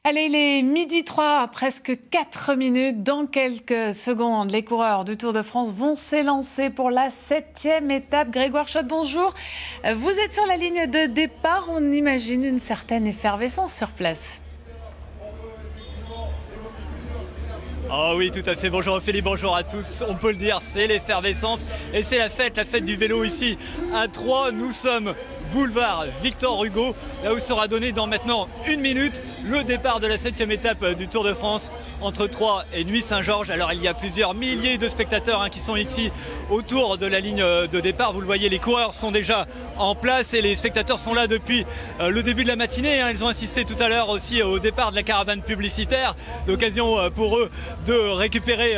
Allez, il est midi 3, presque 4 minutes. Dans quelques secondes, les coureurs du Tour de France vont s'élancer pour la 7e étape. Grégoire Schott, bonjour. Vous êtes sur la ligne de départ. On imagine une certaine effervescence sur place. Oh oui, tout à fait. Bonjour Ophélie, bonjour à tous. On peut le dire, c'est l'effervescence et c'est la fête du vélo ici à Troyes. Nous sommes boulevard Victor Hugo, là où sera donné dans maintenant 1 minute le départ de la 7e étape du Tour de France entre Troyes et Nuits-Saint-Georges. Alors il y a plusieurs milliers de spectateurs qui sont ici autour de la ligne de départ. Vous le voyez, les coureurs sont déjà en place et les spectateurs sont là depuis le début de la matinée. Ils ont assisté tout à l'heure aussi au départ de la caravane publicitaire. L'occasion pour eux de récupérer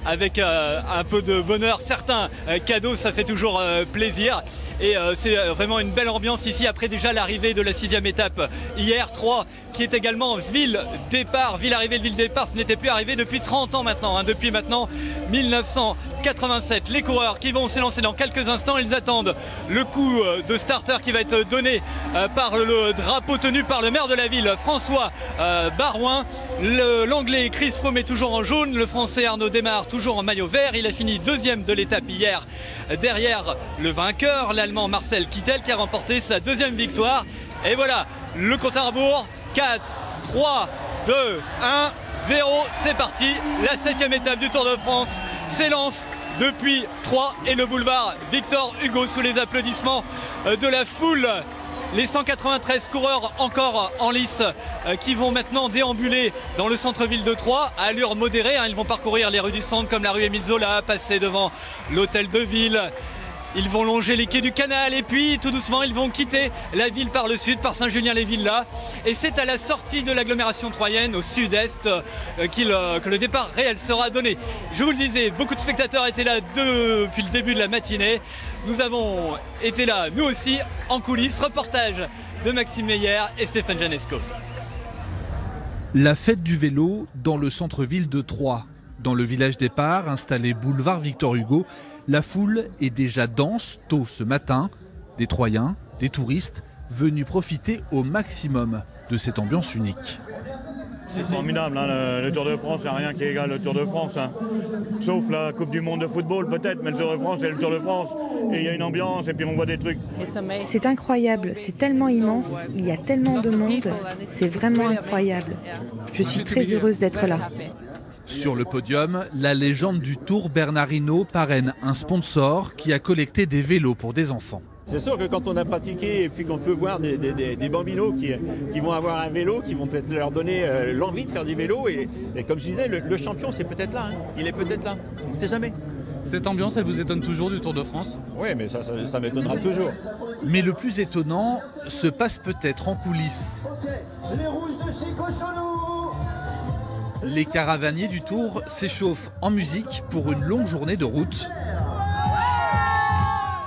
avec un peu de bonheur certains cadeaux, ça fait toujours plaisir. Et c'est vraiment une belle ambiance ici après déjà l'arrivée de la 6e étape hier, Troyes qui est également ville-départ, ville-arrivée, ville-départ. Ce n'était plus arrivé depuis 30 ans maintenant, depuis maintenant 1987. Les coureurs qui vont s'élancer dans quelques instants, ils attendent le coup de starter qui va être donné par le drapeau tenu par le maire de la ville, François Barouin. L'anglais Chris Froome est toujours en jaune, le français Arnaud Démare toujours en maillot vert. Il a fini 2e de l'étape hier, derrière le vainqueur, l'allemand Marcel Kittel, qui a remporté sa 2e victoire. Et voilà, le compte à rebours, 4, 3, 2, 1, 0, c'est parti. La 7e étape du Tour de France s'élance depuis Troyes et le boulevard Victor Hugo sous les applaudissements de la foule. Les 193 coureurs encore en lice qui vont maintenant déambuler dans le centre-ville de Troyes à allure modérée. Ils vont parcourir les rues du centre comme la rue Émile Zola, passer devant l'hôtel de ville. Ils vont longer les quais du canal et puis tout doucement ils vont quitter la ville par le sud, par Saint-Julien-les-Villas. Et c'est à la sortie de l'agglomération troyenne, au sud-est, que le départ réel sera donné. Je vous le disais, beaucoup de spectateurs étaient là depuis le début de la matinée. Nous avons été là, nous aussi, en coulisses. Reportage de Maxime Meyer et Stéphane Janesco. La fête du vélo dans le centre-ville de Troyes. Dans le village départ, installé boulevard Victor Hugo, la foule est déjà dense tôt ce matin. Des Troyens, des touristes, venus profiter au maximum de cette ambiance unique. C'est formidable, le Tour de France, il n'y a rien qui égale le Tour de France. Sauf la Coupe du Monde de football peut-être, mais le Tour de France, c'est le Tour de France. Et il y a une ambiance et puis on voit des trucs. C'est incroyable, c'est tellement immense, il y a tellement de monde, c'est vraiment incroyable. Je suis très heureuse d'être là. Sur le podium, la légende du Tour Bernard Hinault parraine un sponsor qui a collecté des vélos pour des enfants. C'est sûr que quand on a pratiqué et puis qu'on peut voir des bambinos qui vont avoir un vélo, qui vont peut-être leur donner l'envie de faire du vélo. Et comme je disais, le champion c'est peut-être là, il est peut-être là, on ne sait jamais. Cette ambiance, elle vous étonne toujours du Tour de France? Oui, mais ça m'étonnera toujours. Mais le plus étonnant se passe peut-être en coulisses. Les rouges de chez Cochonou. Les caravaniers du Tour s'échauffent en musique pour une longue journée de route.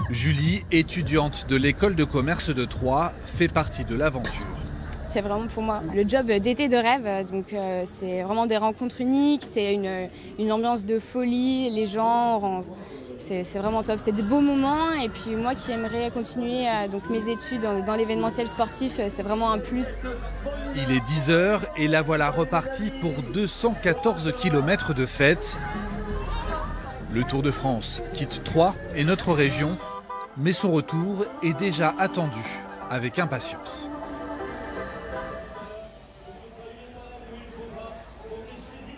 Julie, étudiante de l'école de commerce de Troyes, fait partie de l'aventure. C'est vraiment pour moi le job d'été de rêve, donc c'est vraiment des rencontres uniques, c'est une ambiance de folie, les gens, c'est vraiment top, c'est des beaux moments et puis moi qui aimerais continuer donc mes études dans l'événementiel sportif, c'est vraiment un plus. Il est 10h et la voilà repartie pour 214 km de fête. Le Tour de France quitte Troyes et notre région, mais son retour est déjà attendu avec impatience.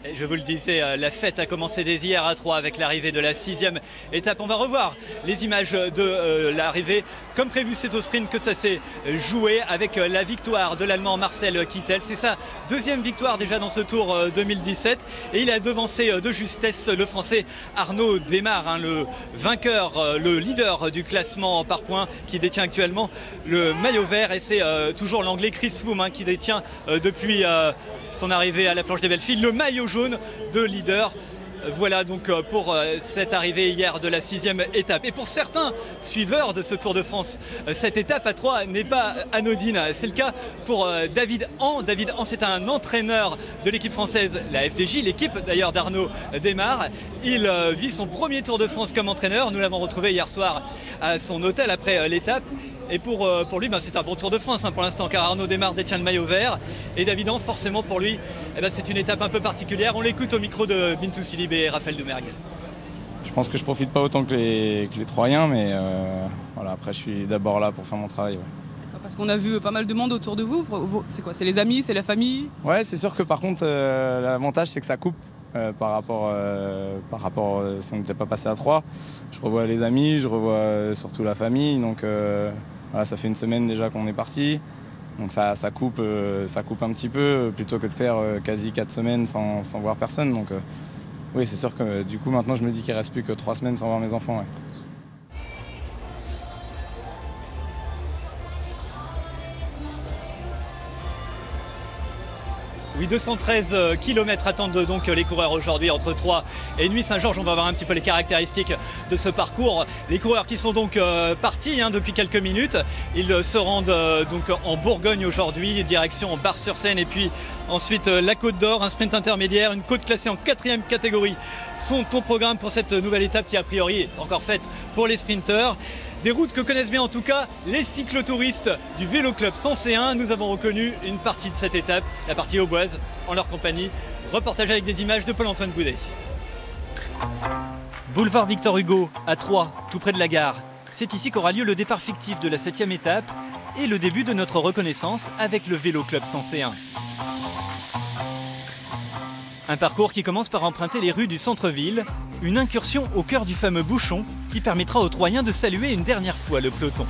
Et je vous le disais, la fête a commencé dès hier à Troyes avec l'arrivée de la 6e étape. On va revoir les images de l'arrivée. Comme prévu, c'est au sprint que ça s'est joué avec la victoire de l'Allemand Marcel Kittel. C'est sa 2e victoire déjà dans ce Tour 2017. Et il a devancé de justesse le Français Arnaud Démare, le vainqueur, le leader du classement par points qui détient actuellement le maillot vert. Et c'est toujours l'Anglais Chris Froome qui détient depuis son arrivée à la planche des Belles Filles le maillot jaune de leader. Voilà donc pour cette arrivée hier de la 6e étape. Et pour certains suiveurs de ce Tour de France, cette étape à 3 n'est pas anodine. C'est le cas pour David Han. David Han, c'est un entraîneur de l'équipe française, la FDJ, l'équipe d'ailleurs d'Arnaud Démare. Il vit son premier Tour de France comme entraîneur. Nous l'avons retrouvé hier soir à son hôtel après l'étape. Et pour lui, c'est un bon Tour de France pour l'instant, car Arnaud Démare détient le maillot vert. Et David Han, forcément pour lui, c'est une étape un peu particulière. On l'écoute au micro de Bintou Silib et Raphaël Doumergue. Je pense que je profite pas autant que les Troyens, mais voilà, après je suis d'abord là pour faire mon travail. Ouais. Parce qu'on a vu pas mal de monde autour de vous. C'est quoi? C'est les amis, c'est la famille? Ouais, c'est sûr que par contre, l'avantage c'est que ça coupe par rapport si on n'était pas passé à 3. Je revois les amis, je revois surtout la famille. Donc voilà, ça fait une semaine déjà qu'on est parti. Donc ça coupe un petit peu, plutôt que de faire quasi 4 semaines sans voir personne. Donc oui, c'est sûr que du coup maintenant je me dis qu'il ne reste plus que 3 semaines sans voir mes enfants. Ouais. Oui, 213 km attendent donc les coureurs aujourd'hui entre Troyes et Nuits-Saint-Georges. On va voir un petit peu les caractéristiques de ce parcours. Les coureurs qui sont donc partis depuis quelques minutes. Ils se rendent donc en Bourgogne aujourd'hui, direction Bar-sur-Seine et puis ensuite la Côte d'Or, un sprint intermédiaire, une côte classée en 4e catégorie sont au programme pour cette nouvelle étape qui a priori est encore faite pour les sprinteurs. Des routes que connaissent bien en tout cas les cyclotouristes du Vélo Club 101. Nous avons reconnu une partie de cette étape, la partie auboise, en leur compagnie. Reportage avec des images de Paul-Antoine Boudet. Boulevard Victor Hugo, à Troyes, tout près de la gare. C'est ici qu'aura lieu le départ fictif de la 7e étape et le début de notre reconnaissance avec le Vélo Club 101. Un parcours qui commence par emprunter les rues du centre-ville, une incursion au cœur du fameux bouchon qui permettra aux Troyens de saluer une dernière fois le peloton.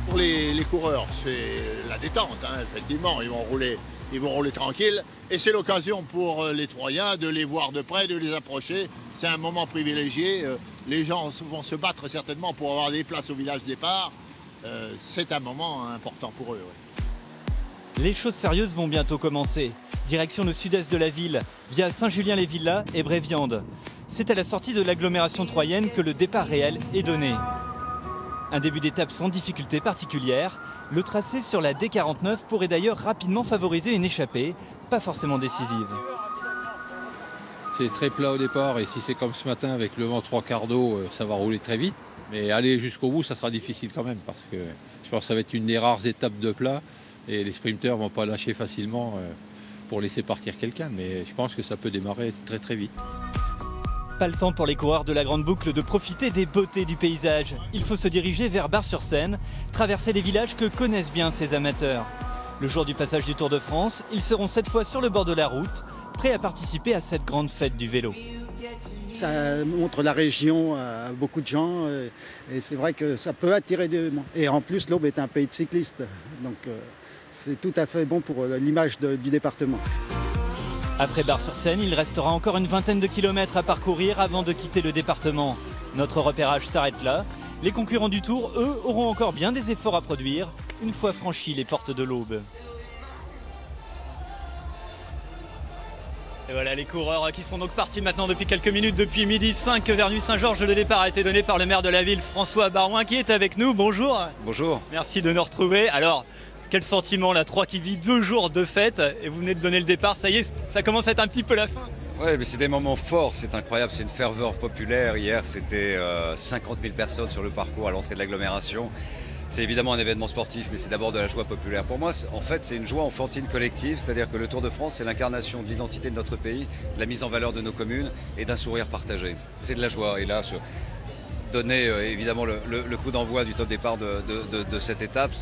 Pour les coureurs, c'est la détente, effectivement, ils vont rouler tranquille et c'est l'occasion pour les Troyens de les voir de près, de les approcher. C'est un moment privilégié, les gens vont se battre certainement pour avoir des places au village départ. C'est un moment important pour eux. Ouais. Les choses sérieuses vont bientôt commencer. Direction le sud-est de la ville, via Saint-Julien-les-Villas et Bréviande. C'est à la sortie de l'agglomération troyenne que le départ réel est donné. Un début d'étape sans difficulté particulière. Le tracé sur la D49 pourrait d'ailleurs rapidement favoriser une échappée, pas forcément décisive. C'est très plat au départ et si c'est comme ce matin avec le vent 3/4 d'eau, ça va rouler très vite. Mais aller jusqu'au bout, ça sera difficile quand même parce que je pense que ça va être une des rares étapes de plat et les sprinteurs ne vont pas lâcher facilement pour laisser partir quelqu'un, mais je pense que ça peut démarrer très très vite. Pas le temps pour les coureurs de la Grande Boucle de profiter des beautés du paysage. Il faut se diriger vers Bar-sur-Seine, traverser les villages que connaissent bien ces amateurs. Le jour du passage du Tour de France, ils seront cette fois sur le bord de la route, prêts à participer à cette grande fête du vélo. Ça montre la région à beaucoup de gens et c'est vrai que ça peut attirer des gens. Et en plus, l'Aube est un pays de cyclistes, donc c'est tout à fait bon pour l'image du département. Après Bar-sur-Seine, il restera encore une vingtaine de kilomètres à parcourir avant de quitter le département. Notre repérage s'arrête là. Les concurrents du Tour, eux, auront encore bien des efforts à produire une fois franchis les portes de l'Aube. Et voilà les coureurs qui sont donc partis maintenant depuis quelques minutes, depuis 12h05 vers Nuits-Saint-Georges. Le départ a été donné par le maire de la ville, François Barouin, qui est avec nous. Bonjour. Bonjour. Merci de nous retrouver. Alors, quel sentiment, la Troyes qui vit 2 jours de fête et vous venez de donner le départ, ça y est, ça commence à être un petit peu la fin. Oui, mais c'est des moments forts, c'est incroyable, c'est une ferveur populaire. Hier, c'était 50 000 personnes sur le parcours à l'entrée de l'agglomération. C'est évidemment un événement sportif, mais c'est d'abord de la joie populaire. Pour moi, en fait, c'est une joie enfantine collective, c'est-à-dire que le Tour de France, c'est l'incarnation de l'identité de notre pays, de la mise en valeur de nos communes et d'un sourire partagé. C'est de la joie. Et là, donner évidemment le coup d'envoi du top départ de cette étape,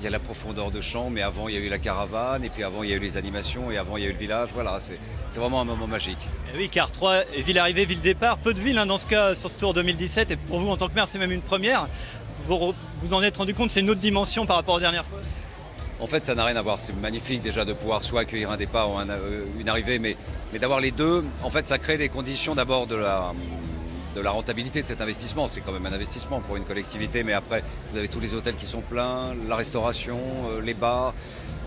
il y a la profondeur de champ, mais avant il y a eu la caravane, et puis avant il y a eu les animations, et avant il y a eu le village. Voilà, c'est vraiment un moment magique. Et oui, car Troyes est ville arrivée, ville départ, peu de villes dans ce cas sur ce Tour 2017, et pour vous en tant que maire c'est même une première. Vous en êtes rendu compte, c'est une autre dimension par rapport aux dernières fois? En fait, ça n'a rien à voir. C'est magnifique déjà de pouvoir soit accueillir un départ ou une arrivée, mais d'avoir les deux, en fait, ça crée les conditions d'abord de de la rentabilité de cet investissement. C'est quand même un investissement pour une collectivité, mais après, vous avez tous les hôtels qui sont pleins, la restauration, les bars.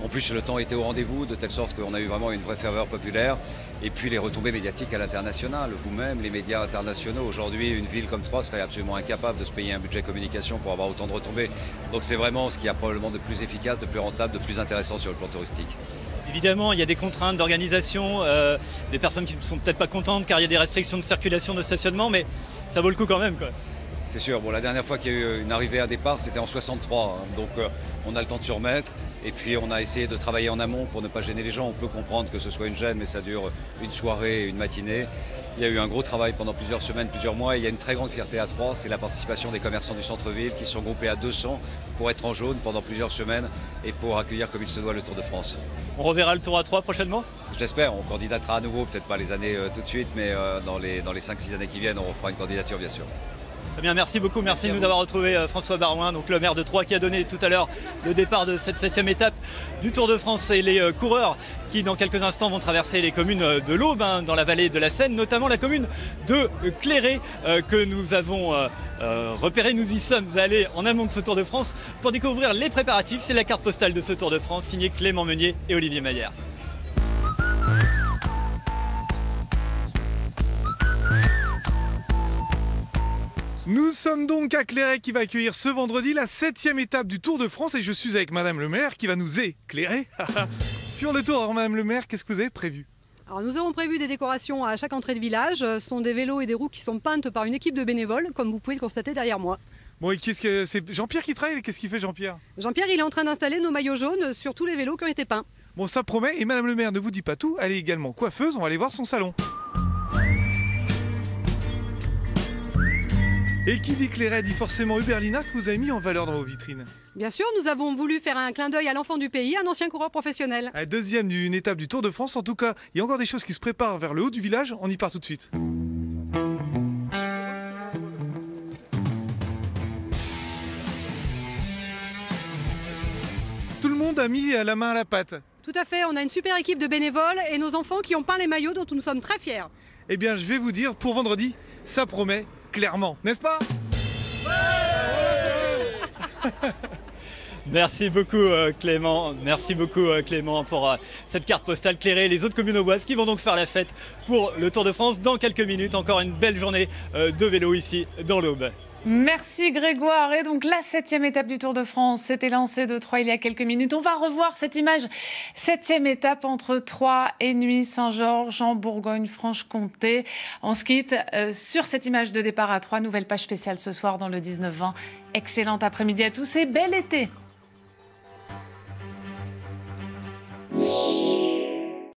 En plus, le temps était au rendez-vous, de telle sorte qu'on a eu vraiment une vraie ferveur populaire. Et puis les retombées médiatiques à l'international. Vous-même, les médias internationaux, aujourd'hui, une ville comme Troyes serait absolument incapable de se payer un budget communication pour avoir autant de retombées. Donc c'est vraiment ce qui a probablement de plus efficace, de plus rentable, de plus intéressant sur le plan touristique. Évidemment, il y a des contraintes d'organisation, des personnes qui ne sont peut-être pas contentes car il y a des restrictions de circulation, de stationnement, mais ça vaut le coup quand même, quoi. C'est sûr, bon, la dernière fois qu'il y a eu une arrivée à départ, c'était en 63, hein, donc on a le temps de se remettre. Et puis on a essayé de travailler en amont pour ne pas gêner les gens. On peut comprendre que ce soit une gêne, mais ça dure une soirée, une matinée. Il y a eu un gros travail pendant plusieurs semaines, plusieurs mois. Et il y a une très grande fierté à Troyes, c'est la participation des commerçants du centre-ville qui sont groupés à 200 pour être en jaune pendant plusieurs semaines et pour accueillir comme il se doit le Tour de France. On reverra le Tour à Troyes prochainement? Je l'espère, on candidatera à nouveau, peut-être pas les années tout de suite, mais dans les 5-6 années qui viennent, on refera une candidature bien sûr. Très bien, merci beaucoup, merci de nous avoir retrouvé François Barouin, donc le maire de Troyes qui a donné tout à l'heure le départ de cette 7e étape du Tour de France et les coureurs qui dans quelques instants vont traverser les communes de l'Aube, hein, dans la vallée de la Seine, notamment la commune de Cléré que nous avons repéré. Nous y sommes allés en amont de ce Tour de France pour découvrir les préparatifs. C'est la carte postale de ce Tour de France signée Clément Meunier et Olivier Maillère. Nous sommes donc à Cléré qui va accueillir ce vendredi la 7e étape du Tour de France et je suis avec Madame le maire qui va nous éclairer sur le Tour. Alors Madame le maire, qu'est-ce que vous avez prévu? Alors nous avons prévu des décorations à chaque entrée de village. Ce sont des vélos et des roues qui sont peintes par une équipe de bénévoles, comme vous pouvez le constater derrière moi. Bon, et qu'est-ce que c'est Jean-Pierre qui travaille? Qu'est-ce qu'il fait Jean-Pierre? Jean-Pierre, il est en train d'installer nos maillots jaunes sur tous les vélos qui ont été peints. Bon, ça promet. Et Madame le maire ne vous dit pas tout, elle est également coiffeuse, on va aller voir son salon. Et qui dit Cléré dit forcément Hubert Lina que vous avez mis en valeur dans vos vitrines. Bien sûr, nous avons voulu faire un clin d'œil à l'enfant du pays, un ancien coureur professionnel. La deuxième d'une étape du Tour de France, en tout cas, il y a encore des choses qui se préparent vers le haut du village, on y part tout de suite. Tout le monde a mis la main à la pâte. Tout à fait, on a une super équipe de bénévoles et nos enfants qui ont peint les maillots dont nous sommes très fiers. Eh bien, je vais vous dire, pour vendredi, ça promet clairement, n'est-ce pas? Merci beaucoup Clément, merci beaucoup Clément pour cette carte postale Cléré. Les autres communes auboises qui vont donc faire la fête pour le Tour de France dans quelques minutes. Encore une belle journée de vélo ici dans l'Aube. Merci Grégoire. Et donc la 7e étape du Tour de France s'était lancée de Troyes il y a quelques minutes. On va revoir cette image. 7e étape entre Troyes et Nuits-Saint-Georges en Bourgogne-Franche-Comté. On se quitte sur cette image de départ à Troyes. Nouvelle page spéciale ce soir dans le 19-20. Excellent après-midi à tous et bel été.